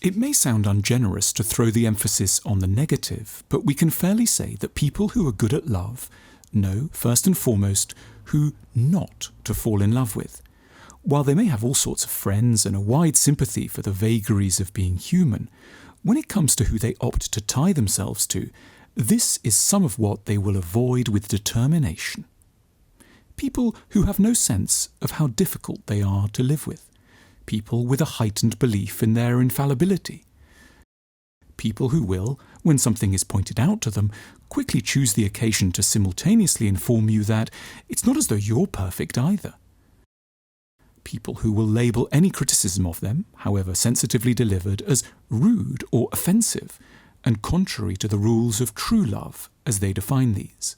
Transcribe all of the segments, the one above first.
It may sound ungenerous to throw the emphasis on the negative, but we can fairly say that people who are good at love know, first and foremost, who not to fall in love with. While they may have all sorts of friends and a wide sympathy for the vagaries of being human, when it comes to who they opt to tie themselves to, this is some of what they will avoid with determination. People who have no sense of how difficult they are to live with. People with a heightened belief in their infallibility. People who will, when something is pointed out to them, quickly choose the occasion to simultaneously inform you that it's not as though you're perfect either. People who will label any criticism of them, however sensitively delivered, as rude or offensive, and contrary to the rules of true love as they define these.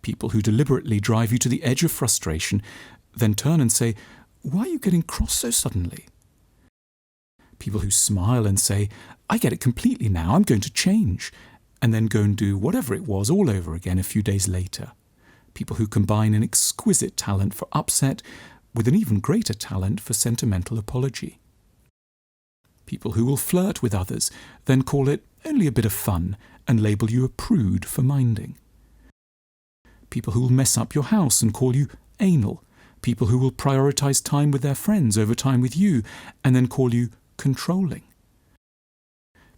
People who deliberately drive you to the edge of frustration, then turn and say, "Why are you getting cross so suddenly?" People who smile and say, "I get it completely now, I'm going to change," and then go and do whatever it was all over again a few days later. People who combine an exquisite talent for upset with an even greater talent for sentimental apology. People who will flirt with others, then call it only a bit of fun and label you a prude for minding. People who will mess up your house and call you anal. People who will prioritise time with their friends over time with you and then call you controlling.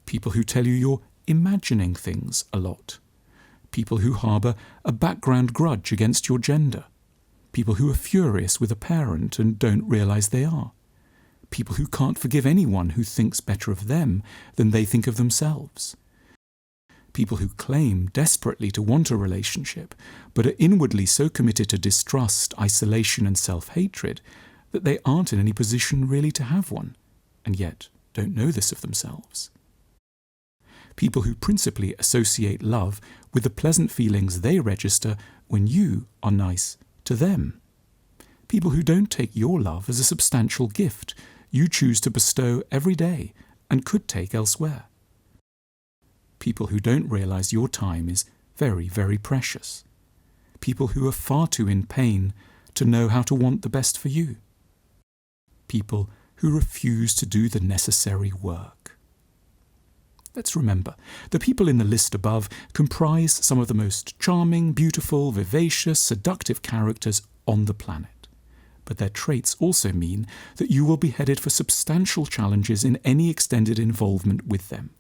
People who tell you you're imagining things a lot. People who harbour a background grudge against your gender. People who are furious with a parent and don't realise they are. People who can't forgive anyone who thinks better of them than they think of themselves. People who claim desperately to want a relationship, but are inwardly so committed to distrust, isolation and self-hatred that they aren't in any position really to have one, and yet don't know this of themselves. People who principally associate love with the pleasant feelings they register when you are nice to them. People who don't take your love as a substantial gift you choose to bestow every day and could take elsewhere. People who don't realise your time is very, very precious. People who are far too in pain to know how to want the best for you. People who refuse to do the necessary work. Let's remember, the people in the list above comprise some of the most charming, beautiful, vivacious, seductive characters on the planet. But their traits also mean that you will be headed for substantial challenges in any extended involvement with them.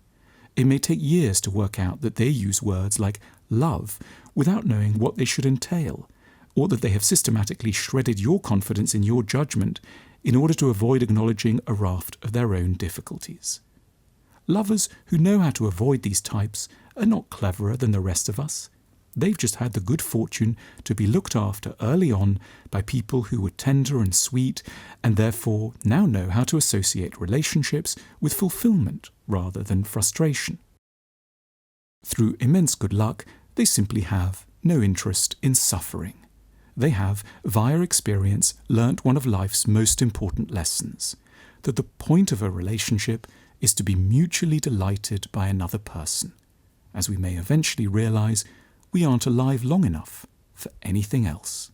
It may take years to work out that they use words like love without knowing what they should entail, or that they have systematically shredded your confidence in your judgment in order to avoid acknowledging a raft of their own difficulties. Lovers who know how to avoid these types are not cleverer than the rest of us. They've just had the good fortune to be looked after early on by people who were tender and sweet and therefore now know how to associate relationships with fulfillment rather than frustration. Through immense good luck, they simply have no interest in suffering. They have, via experience, learnt one of life's most important lessons, that the point of a relationship is to be mutually delighted by another person, as we may eventually realise we aren't alive long enough for anything else.